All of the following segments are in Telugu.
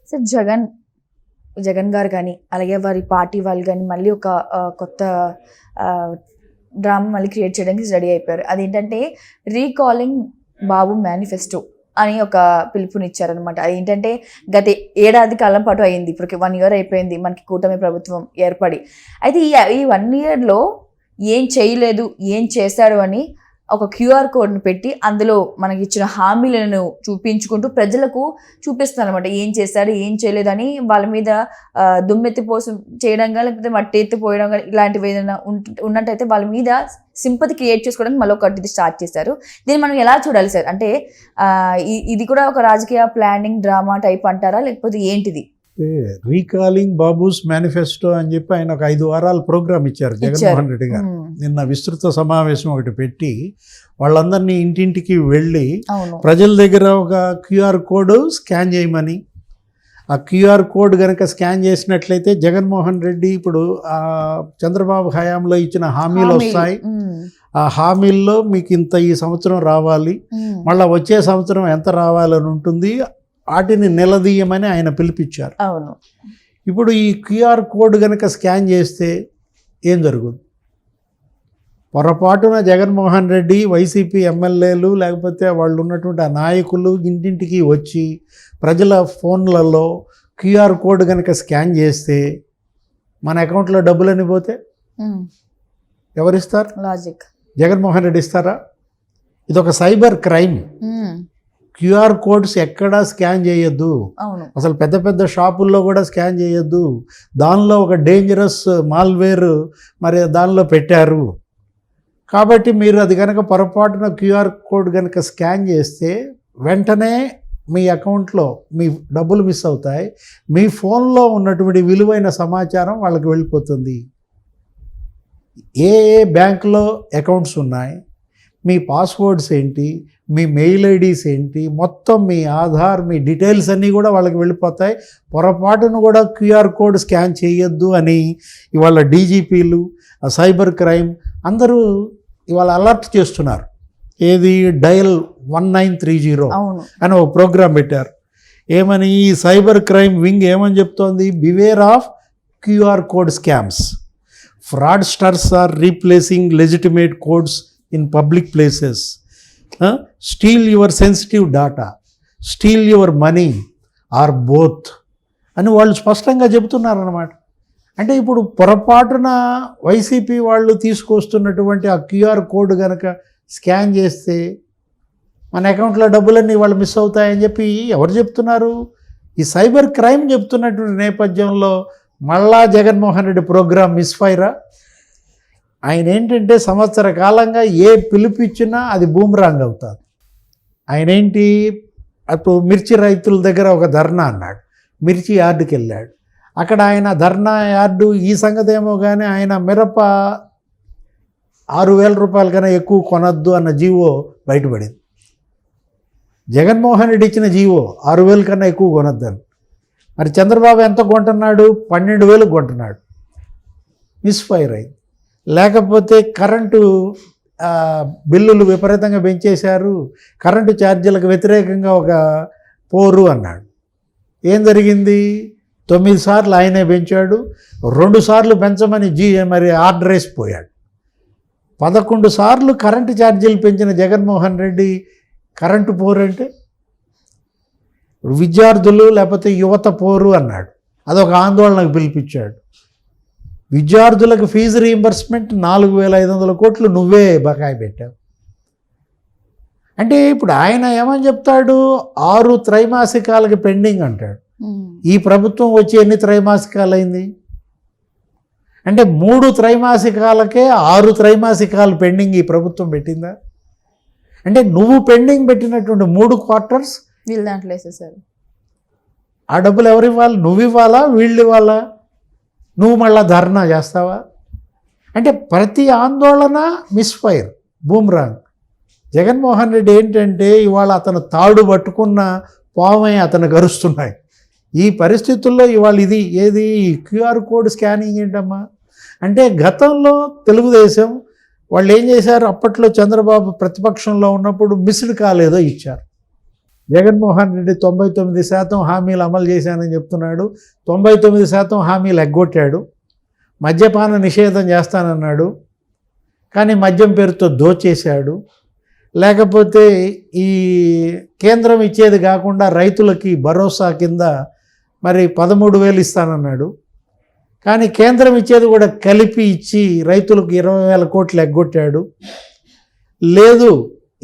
సార్ జగన్ గారు కానీ అలాగే వారి పార్టీ వాళ్ళు కానీ మళ్ళీ ఒక కొత్త డ్రామా మళ్ళీ క్రియేట్ చేయడానికి రెడీ అయిపోయారు. అదేంటంటే రీకాలింగ్ బాబు మేనిఫెస్టో అని ఒక పిలుపునిచ్చారనమాట. అదేంటంటే గత ఏడాది కాలం పాటు అయింది, ఇప్పుడు 1 year అయిపోయింది మనకి కూటమి ప్రభుత్వం ఏర్పడి. అయితే ఈ 1 yearలో ఏం చేయలేదు, ఏం చేశారు అని ఒక QR కోడ్ను పెట్టి అందులో మనకి ఇచ్చిన హామీలను చూపించుకుంటూ ప్రజలకు చూపిస్తున్నారు అనమాట. ఏం చేశారు, ఏం చేయలేదు అని వాళ్ళ మీద దుమ్మెత్తిపోసం చేయడం కానీ లేకపోతే మట్టి ఎత్తిపోయడం కానీ ఇలాంటివి ఏదైనా ఉన్నట్టయితే వాళ్ళ మీద సింపతి క్రియేట్ చేసుకోవడానికి మళ్ళీ ఒకటి స్టార్ట్ చేశారు. దీన్ని మనం ఎలా చూడాలి సార్? అంటే ఇది కూడా ఒక రాజకీయ ప్లానింగ్ డ్రామా టైప్ అంటారా, లేకపోతే ఏంటిది? రీకాలింగ్ బాబూస్ మేనిఫెస్టో అని చెప్పి ఆయన ఒక 5 వారాల ప్రోగ్రామ్ ఇచ్చారు జగన్మోహన్ రెడ్డి గారు. నిన్న విస్తృత సమావేశం ఒకటి పెట్టి వాళ్ళందరినీ ఇంటింటికి వెళ్ళి ప్రజల దగ్గర ఒక QR కోడ్ స్కాన్ చేయమని, ఆ QR కోడ్ కనుక స్కాన్ చేసినట్లయితే జగన్మోహన్ రెడ్డి ఇప్పుడు చంద్రబాబు హయాంలో ఇచ్చిన హామీలు వస్తాయి. ఆ హామీల్లో మీకు ఇంత ఈ సంవత్సరం రావాలి, మళ్ళీ వచ్చే సంవత్సరం ఎంత రావాలని ఉంటుంది, వాటిని నిలదీయమని ఆయన పిలిపించారు. అవును. ఇప్పుడు ఈ QR కోడ్ కనుక స్కాన్ చేస్తే ఏం జరుగుతుంది? పొరపాటున జగన్మోహన్ రెడ్డి వైసీపీ ఎమ్మెల్యేలు లేకపోతే వాళ్ళు ఉన్నటువంటి ఆ నాయకులు ఇంటింటికి వచ్చి ప్రజల ఫోన్లలో QR కోడ్ కనుక స్కాన్ చేస్తే మన అకౌంట్లో డబ్బులని పోతే ఎవరిస్తారు? లాజిక్ జగన్మోహన్ రెడ్డి ఇస్తారా? ఇది ఒక సైబర్ క్రైమ్. QR కోడ్స్ ఎక్కడా స్కాన్ చేయొద్దు, అసలు పెద్ద పెద్ద షాపుల్లో కూడా స్కాన్ చేయొద్దు. దానిలో ఒక డేంజరస్ మాల్వేర్ మరి దానిలో పెట్టారు. కాబట్టి మీరు అది కనుక పొరపాటున QR కోడ్ కనుక స్కాన్ చేస్తే వెంటనే మీ అకౌంట్లో మీ డబ్బులు మిస్ అవుతాయి. మీ ఫోన్లో ఉన్నటువంటి విలువైన సమాచారం వాళ్ళకి వెళ్ళిపోతుంది. ఏ బ్యాంకులో అకౌంట్స్ ఉన్నాయి, మీ పాస్వర్డ్స్ ఏంటి, మీ మెయిల్ ఐడీస్ ఏంటి, మొత్తం మీ ఆధార్, మీ డీటెయిల్స్ అన్నీ కూడా వాళ్ళకి వెళ్ళిపోతాయి. పొరపాటును కూడా QR కోడ్ స్కాన్ చేయొద్దు అని ఇవాళ డీజీపీలు, సైబర్ క్రైమ్ అందరూ ఇవాళ అలర్ట్ చేస్తున్నారు. ఏది డయల్ 1930 అని ఒక ప్రోగ్రాం పెట్టారు. ఏమని ఈ సైబర్ క్రైమ్ వింగ్ ఏమని చెప్తోంది? Beware of QR code scams. Fraudsters are replacing legitimate codes in public places. Steal your sensitive data, steal your money or both అని వాళ్ళు స్పష్టంగా చెబుతున్నారన్నమాట. అంటే ఇప్పుడు పొరపాటున వైసీపీ వాళ్ళు తీసుకొస్తున్నటువంటి ఆ QR కోడ్ కనుక స్కాన్ చేస్తే మన అకౌంట్లో డబ్బులన్నీ వాళ్ళు మిస్ అవుతాయని చెప్పి ఎవరు చెప్తున్నారు? ఈ సైబర్ క్రైమ్ చెప్తున్నటువంటి నేపథ్యంలో మళ్ళా జగన్మోహన్ రెడ్డి ప్రోగ్రాం మిస్ఫైరా? ఆయన ఏంటంటే సంవత్సర కాలంగా ఏ పిలుపిచ్చినా అది బూమరాంగ్ అవుతుంది. ఆయన ఏంటి, అప్పుడు మిర్చి రైతుల దగ్గర ఒక ధర్నా అన్నాడు, మిర్చి యార్డుకి వెళ్ళాడు. అక్కడ ఆయన ధర్నా యార్డు ఈ సంగతి ఏమో కానీ ఆయన మిరప 6,000 రూపాయల కన్నా ఎక్కువ కొనద్దు అన్న జీవో బయటపడింది. జగన్మోహన్ రెడ్డి ఇచ్చిన జీవో 6,000 కన్నా ఎక్కువ కొనద్దని. మరి చంద్రబాబు ఎంత కొంటున్నాడు? 12,000 కొంటున్నాడు. మిస్ఫైర్ అయింది. లేకపోతే కరెంటు బిల్లులు విపరీతంగా పెంచేశారు, కరెంటు ఛార్జీలకు వ్యతిరేకంగా ఒక పోరు అన్నాడు. ఏం జరిగింది? 9 సార్లు ఆయనే పెంచాడు. 2 సార్లు పెంచమని మరి ఆర్డర్ వేసిపోయాడు. 11 సార్లు కరెంటు ఛార్జీలు పెంచిన జగన్మోహన్ రెడ్డి కరెంటు పోరు అంటే విద్యార్థులు లేకపోతే యువత పోరు అన్నాడు. అదొక ఆందోళనకు పిలిపించాడు. విద్యార్థులకు ఫీజు రీయింబర్స్మెంట్ 4,500 కోట్లు నువ్వే బకాయి పెట్టావు అంటే ఇప్పుడు ఆయన ఏమని చెప్తాడు? 6 త్రైమాసికాలకి పెండింగ్ అంటాడు. ఈ ప్రభుత్వం వచ్చి ఎన్ని త్రైమాసికాలు అయింది అంటే 3 త్రైమాసికాలకే 6 త్రైమాసికాలు పెండింగ్ ఈ ప్రభుత్వం పెట్టిందా? అంటే నువ్వు పెండింగ్ పెట్టినటువంటి 3 క్వార్టర్స్ వీళ్ళు దాంట్లో వేసేసారు. ఆ డబ్బులు ఎవరు ఇవ్వాలి? నువ్వు ఇవ్వాలా, వీళ్ళు ఇవ్వాలా? నువ్వు మళ్ళా ధర్నా చేస్తావా? అంటే ప్రతి ఆందోళన మిస్ఫైర్, బూమ్రాంగ్. జగన్మోహన్ రెడ్డి ఏంటంటే ఇవాళ అతను తాడు పట్టుకున్న పావై అతను గరుస్తున్నాయి. ఈ పరిస్థితుల్లో ఇవాళ ఏది QR కోడ్ స్కానింగ్ ఏంటమ్మా అంటే గతంలో తెలుగుదేశం వాళ్ళు ఏం చేశారు? అప్పట్లో చంద్రబాబు ప్రతిపక్షంలో ఉన్నప్పుడు మిస్డ్ కాల్ ఏదో ఇచ్చారు. జగన్మోహన్ రెడ్డి 99% హామీలు అమలు చేశానని చెప్తున్నాడు. 99% హామీలు ఎగ్గొట్టాడు. మద్యపాన నిషేధం చేస్తానన్నాడు, కానీ మద్యం పేరుతో దోచేశాడు. లేకపోతే ఈ కేంద్రం ఇచ్చేది కాకుండా రైతులకి భరోసా కింద మరి 13,000 ఇస్తానన్నాడు, కానీ కేంద్రం ఇచ్చేది కూడా కలిపి ఇచ్చి రైతులకు 20,000 కోట్లు ఎగ్గొట్టాడు. లేదు,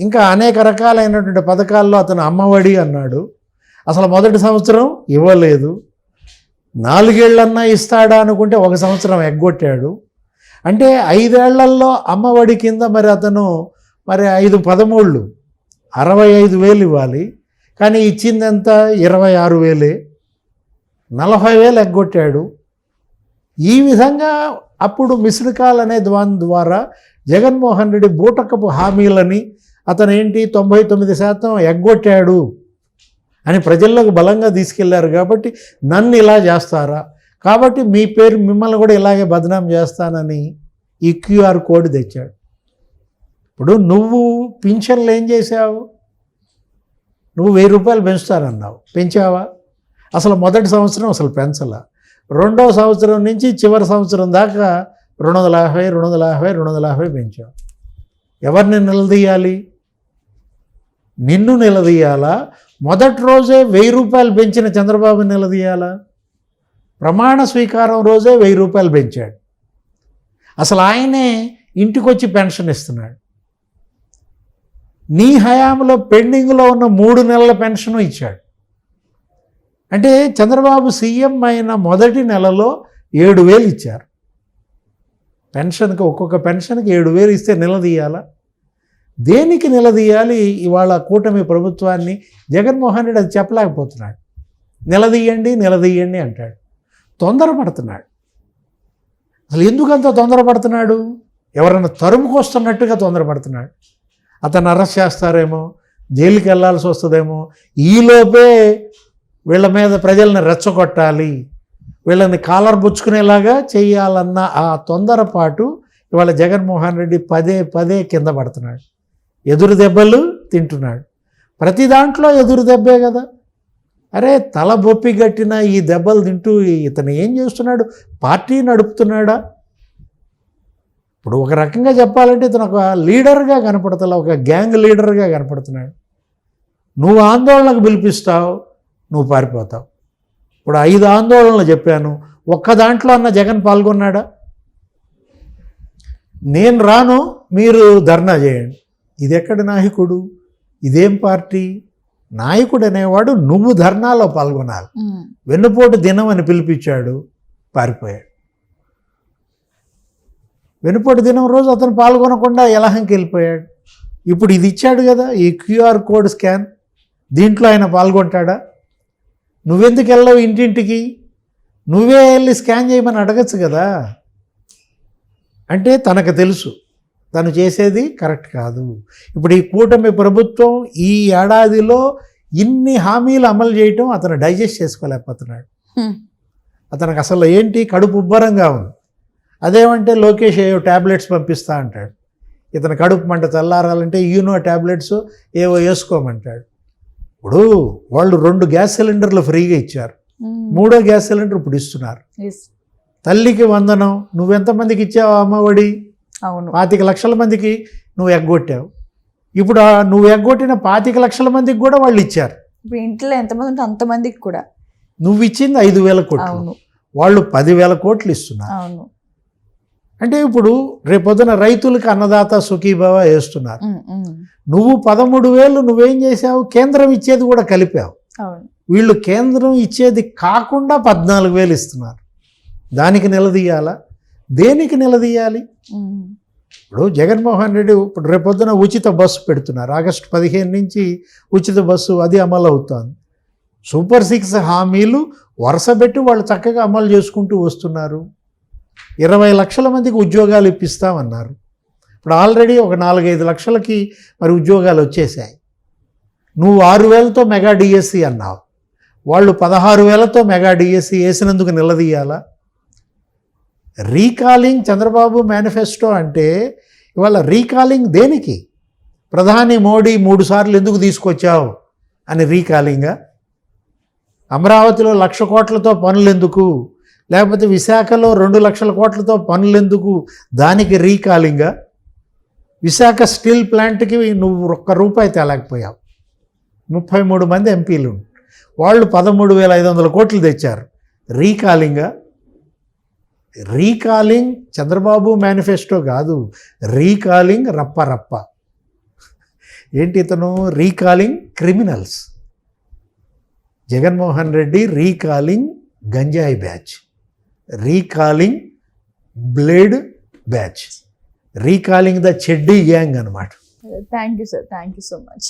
ఇంకా అనేక రకాలైనటువంటి పథకాల్లో అతను అమ్మఒడి అన్నాడు, అసలు మొదటి సంవత్సరం ఇవ్వలేదు. 4 ఏళ్ళన్నా ఇస్తాడా అనుకుంటే 1 సంవత్సరం ఎగ్గొట్టాడు. అంటే 5 ఏళ్లలో అమ్మఒడి కింద మరి అతను మరి 5-13 65,000 ఇవ్వాలి, కానీ ఇచ్చిందంత 26,000, 40,000 ఎగ్గొట్టాడు. ఈ విధంగా అప్పుడు మిస్డ్ కాల్ అనే ద్వారా జగన్మోహన్ రెడ్డి బూటకపు హామీలని అతను 99% ఎగ్గొట్టాడు అని ప్రజల్లోకి బలంగా తీసుకెళ్లారు. కాబట్టి నన్ను ఇలా చేస్తారా, కాబట్టి మీ పేరు మిమ్మల్ని కూడా ఇలాగే బదనాం చేస్తానని ఈ క్యూఆర్ కోడ్ తెచ్చాడు. ఇప్పుడు నువ్వు పింఛన్లు ఏం చేసావు? నువ్వు 1,000 రూపాయలు పెంచుతానన్నావు, పెంచావా? అసలు మొదటి సంవత్సరం అసలు పెంచలా. 2వ సంవత్సరం నుంచి చివరి సంవత్సరం దాకా 250 పెంచావు. ఎవరిని నిలదీయాలి? నిన్ను నిలదీయాలా? మొదటి రోజే 1,000 రూపాయలు పెంచిన చంద్రబాబుని నిలదీయాలా? ప్రమాణ స్వీకారం రోజే 1,000 రూపాయలు పెంచాడు. అసలు ఆయనే ఇంటికొచ్చి పెన్షన్ ఇస్తున్నాడు. నీ హయాంలో పెండింగ్లో ఉన్న 3 నెలల పెన్షను ఇచ్చాడు. అంటే చంద్రబాబు సీఎం అయిన మొదటి నెలలో 7,000 ఇచ్చారు పెన్షన్కి. ఒక్కొక్క పెన్షన్కి 7,000 ఇస్తే నిలదీయాలా? దేనికి నిలదీయాలి? ఇవాళ కూటమి ప్రభుత్వాన్ని జగన్మోహన్ రెడ్డి అది చెప్పలేకపోతున్నాడు. నిలదీయండి అంటాడు. తొందరపడుతున్నాడు. అసలు ఎందుకంత తొందరపడుతున్నాడు? ఎవరైనా తరుముకొస్తున్నట్టుగా తొందరపడుతున్నాడు. అతను అరెస్ట్ చేస్తారేమో, జైలుకి వెళ్ళాల్సి వస్తుందేమో, ఈలోపే వీళ్ళ మీద ప్రజల్ని రెచ్చగొట్టాలి, వీళ్ళని కాలర్ పుచ్చుకునేలాగా చేయాలన్న ఆ తొందరపాటు ఇవాళ జగన్మోహన్ రెడ్డి పదే కింద పడుతున్నాడు. ఎదురు దెబ్బలు తింటున్నాడు. ప్రతి దాంట్లో ఎదురు దెబ్బే కదా. అరే, తల బొప్పి గట్టిన ఈ దెబ్బలు తింటూ ఇతను ఏం చేస్తున్నాడు? పార్టీ నడుపుతున్నాడా? ఇప్పుడు ఒక రకంగా చెప్పాలంటే ఇతను ఒక లీడర్గా కనపడతలా, ఒక గ్యాంగ్ లీడర్గా కనపడుతున్నాడు. నువ్వు ఆందోళనకు పిలిపిస్తావు, నువ్వు పారిపోతావు. ఇప్పుడు 5 ఆందోళనలు చెప్పాను, ఒక్క దాంట్లో అన్న జగన్ పాల్గొన్నాడా? నేను రాను, మీరు ధర్నా చేయండి. ఇది ఎక్కడి నాయకుడు? ఇదేం పార్టీ? నాయకుడు అనేవాడు నువ్వు ధర్నాలో పాల్గొనాలి. వెన్నుపోటు దినం అని పిలిపించాడు, పారిపోయాడు. వెన్నుపోటు దినం రోజు అతను పాల్గొనకుండా యలహంకి వెళ్ళిపోయాడు. ఇప్పుడు ఇది ఇచ్చాడు కదా, ఈ క్యూఆర్ కోడ్ స్కాన్, దీంట్లో ఆయన పాల్గొంటాడా? నువ్వెందుకు వెళ్ళవు ఇంటింటికి? నువ్వే వెళ్ళి స్కాన్ చేయమని అడగచ్చు కదా. అంటే తనకు తెలుసు తను చేసేది కరెక్ట్ కాదు. ఇప్పుడు ఈ కూటమి ప్రభుత్వం ఈ ఏడాదిలో ఇన్ని హామీలు అమలు చేయటం అతను డైజెస్ట్ చేసుకోలేకపోతున్నాడు. అతనికి అసలు ఏంటి, కడుపు ఉబ్బరంగా ఉంది. అదేమంటే లోకేష్ ఏవో ట్యాబ్లెట్స్ పంపిస్తా అంటాడు. ఇతను కడుపు మంట చల్లారాలంటే యూనో ట్యాబ్లెట్స్ ఏవో వేసుకోమంటాడు. ఇప్పుడు వాళ్ళు 2 గ్యాస్ సిలిండర్లు ఫ్రీగా ఇచ్చారు, 3వ గ్యాస్ సిలిండర్ ఇప్పుడు ఇస్తున్నారు. తల్లికి వందనం, నువ్వెంతమందికి ఇచ్చావు అమ్మఒడి? 25 లక్షల మందికి నువ్వు ఎగ్గొట్టావు. ఇప్పుడు నువ్వు ఎగ్గొట్టిన 25 లక్షల మందికి కూడా వాళ్ళు ఇచ్చారు. ఇప్పుడు ఇంట్లో ఎంతమంది ఉంటే అంతమందికి కూడా నువ్వు ఇచ్చింది 5,000 కోట్లు, వాళ్ళు 10,000 కోట్లు ఇస్తున్నారు. అంటే ఇప్పుడు రేపొద్దున రైతులకు అన్నదాత సుఖీభవ వేస్తున్నారు. నువ్వు 13,000 నువ్వేం చేసావు? కేంద్రం ఇచ్చేది కూడా కలిపావు. వీళ్ళు కేంద్రం ఇచ్చేది కాకుండా 14,000 ఇస్తున్నారు. దానికి నిలదీయాలా? దేనికి నిలదీయాలి? ఇప్పుడు జగన్మోహన్ రెడ్డి ఇప్పుడు రేపొద్దున ఉచిత బస్సు పెడుతున్నారు. ఆగస్టు 15 నుంచి ఉచిత బస్సు అది అమలు అవుతుంది. సూపర్ 6 హామీలు వరుస పెట్టి వాళ్ళు చక్కగా అమలు చేసుకుంటూ వస్తున్నారు. 20 లక్షల మందికి ఉద్యోగాలు ఇప్పిస్తామన్నారు. ఇప్పుడు ఆల్రెడీ ఒక 4-5 లక్షలకి మరి ఉద్యోగాలు వచ్చేసాయి. నువ్వు 6,000తో మెగా డిఎస్సి అన్నావు, వాళ్ళు 16,000తో మెగా డిఎస్సి వేసినందుకు నిలదీయాలా? రీకాలింగ్ చంద్రబాబు మేనిఫెస్టో అంటే ఇవాళ రీకాలింగ్ దేనికి? ప్రధాని మోడీ 3 సార్లు ఎందుకు తీసుకొచ్చావు? అని రీకాలింగా? అమరావతిలో 1,00,000 కోట్లతో పనులు ఎందుకు, లేకపోతే విశాఖలో 2,00,000 కోట్లతో పనులు ఎందుకు, దానికి రీకాలింగా? విశాఖ స్టీల్ ప్లాంట్కి నువ్వు ₹1 తేలేకపోయావు. 33 మంది ఎంపీలు, వాళ్ళు 13,500 కోట్లు తెచ్చారు. రీకాలింగా? రీకాలింగ్ చంద్రబాబు మేనిఫెస్టో కాదు, రీకాలింగ్ రప్ప. ఏంటి ఇతను? Recalling criminals. Jaganmohan Reddy recalling గంజాయి batch, recalling blade batch, recalling the చెడ్డీ గ్యాంగ్ అన్నమాట. Thank you sir, thank you so much.